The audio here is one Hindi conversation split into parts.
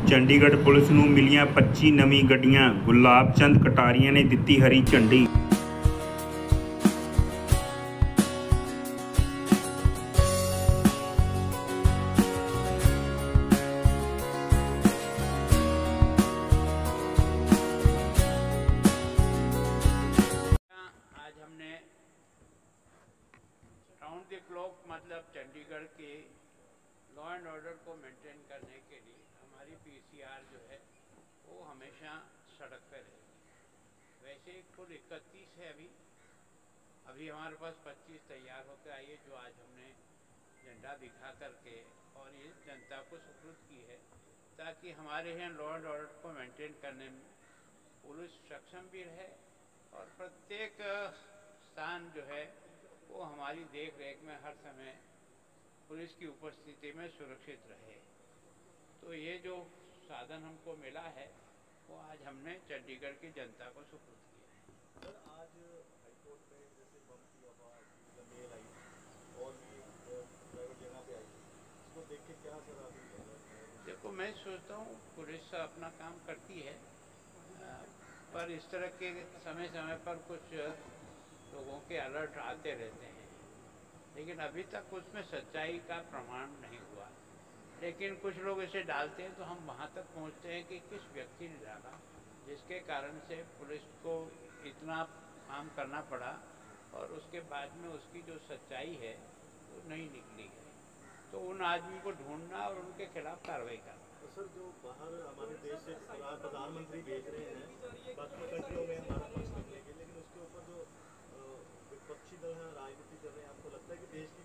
ਚੰਡੀਗੜ੍ਹ ਪੁਲਿਸ ਨੂੰ ਮਿਲੀਆਂ 25 ਨਵੀਂ ਗੱਡੀਆਂ। ਗੁਲਾਬ ਚੰਦ ਕਟਾਰੀਆ ਨੇ ਦਿੱਤੀ ਹਰੀ ਝੰਡੀ। आज हमने राउंड द क्लॉक मतलब चंडीगढ़ के लॉ एंड ऑर्डर को मेंटेन करने के लिए हमारी पीसीआर जो है वो हमेशा सड़क पर रहेगी। वैसे कुल 31 है अभी हमारे पास 25 तैयार होकर आई है, जो आज हमने झंडा दिखा करके और ये जनता को सुपुर्द की है, ताकि हमारे यहाँ लॉ एंड ऑर्डर को मेंटेन करने में पुलिस सक्षम भी रहे और प्रत्येक स्थान जो है वो हमारी देख रेख में हर समय पुलिस की उपस्थिति में सुरक्षित रहे। तो ये जो साधन हमको मिला है वो आज हमने चंडीगढ़ की जनता को सुपुर्द किया है। सर, आज हाईकोर्ट में जैसे बम की आवाज़ मेल आई और भी प्राइवेट जगह पे आई, इसको देख के क्या सर आप? देखो, मैं सोचता हूँ पुलिस अपना काम करती है, पर इस तरह के समय समय पर कुछ लोगों के अलर्ट आते रहते हैं, लेकिन अभी तक उसमें सच्चाई का प्रमाण नहीं हुआ। लेकिन कुछ लोग इसे डालते हैं तो हम वहाँ तक पहुँचते हैं कि किस व्यक्ति ने डाला, जिसके कारण से पुलिस को इतना काम करना पड़ा और उसके बाद में उसकी जो सच्चाई है वो नहीं निकली है। तो उन आदमी को ढूंढना और उनके खिलाफ कार्रवाई करना। तो सर, जो बाहर हमारे देश से प्रधानमंत्री भेज रहे हैं बाकी कंट्रियों में हमारा पक्ष करने के, लेकिन उसके ऊपर जो विपक्षी दल है राजनीति कर रहे हैं, आपको लगता है कि देश की?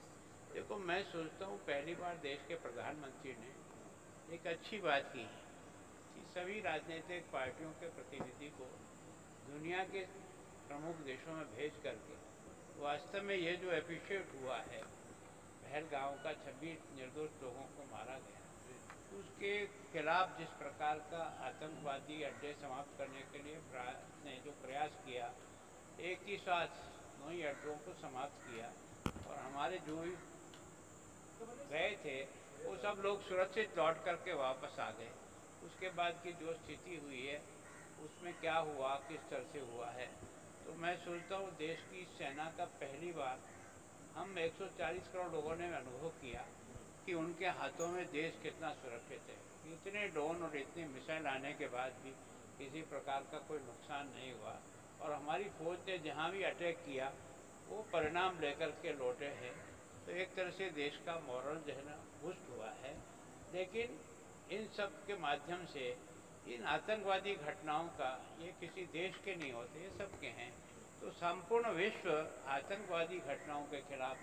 देखो, मैं सोचता हूँ पहली बार देश के प्रधानमंत्री ने एक अच्छी बात की कि सभी राजनीतिक पार्टियों के प्रतिनिधि को दुनिया के प्रमुख देशों में भेज करके वास्तव में ये जो एप्रिशिएट हुआ है, पहलगांव का 26 निर्दोष लोगों को मारा गया, उसके खिलाफ जिस प्रकार का आतंकवादी अड्डे समाप्त करने के लिए ने जो प्रयास किया, एक ही साथ 9 ही अड्डों को समाप्त किया और हमारे जो भी गए थे वो सब लोग सुरक्षित लौट करके वापस आ गए। उसके बाद की जो स्थिति हुई है उसमें क्या हुआ, किस तरह से हुआ है, तो मैं सोचता हूँ देश की सेना का पहली बार हम 140 करोड़ लोगों ने अनुभव किया कि उनके हाथों में देश कितना सुरक्षित है। इतने ड्रोन और इतनी मिसाइल आने के बाद भी किसी प्रकार का कोई नुकसान नहीं हुआ और हमारी फौज ने जहाँ भी अटैक किया वो परिणाम लेकर के लौटे हैं। तो एक तरह से देश का मॉरल जो है ना बूस्ट हुआ है। लेकिन इन सब के माध्यम से इन आतंकवादी घटनाओं का, ये किसी देश के नहीं होते, ये सबके हैं। तो संपूर्ण विश्व आतंकवादी घटनाओं के खिलाफ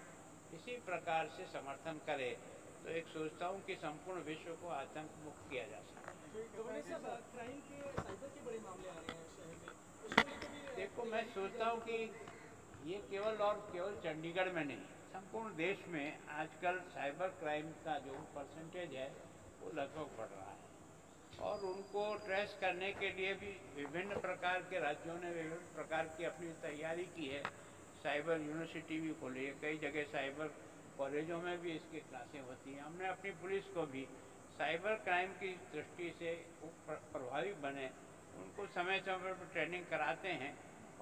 इसी प्रकार से समर्थन करे तो एक सोचता हूँ कि संपूर्ण विश्व को आतंक मुक्त किया जा सकता है। देखो, मैं सोचता हूँ कि ये केवल और केवल चंडीगढ़ में नहीं, संपूर्ण देश में आजकल साइबर क्राइम का जो परसेंटेज है वो लगभग बढ़ रहा है और उनको ट्रेस करने के लिए भी विभिन्न प्रकार के राज्यों ने विभिन्न प्रकार की अपनी तैयारी की है। साइबर यूनिवर्सिटी भी खोली है, कई जगह साइबर कॉलेजों में भी इसकी क्लासें होती हैं। हमने अपनी पुलिस को भी साइबर क्राइम की दृष्टि से प्रभावी बने उनको समय समय पर ट्रेनिंग कराते हैं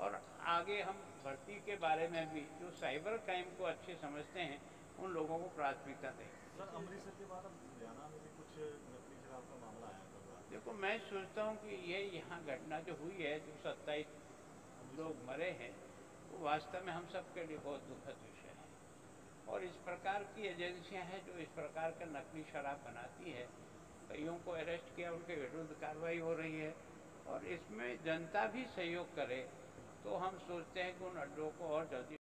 और आगे हम भर्ती के बारे में भी जो साइबर क्राइम को अच्छे समझते हैं उन लोगों को प्राथमिकता दें। सर, अमृतसर के बाद हरियाणा में भी कुछ नकली शराब का मामला आया था। देखो, मैं सोचता हूँ कि ये यहाँ घटना जो हुई है, जो 27 लोग मरे हैं, वो वास्तव में हम सब के लिए बहुत दुखद विषय है और इस प्रकार की एजेंसियाँ हैं जो इस प्रकार का नकली शराब बनाती है। कईयों को अरेस्ट किया, उनके विरुद्ध कार्रवाई हो रही है और इसमें जनता भी सहयोग करे तो हम सोचते हैं कि उन अड्डों को और जल्दी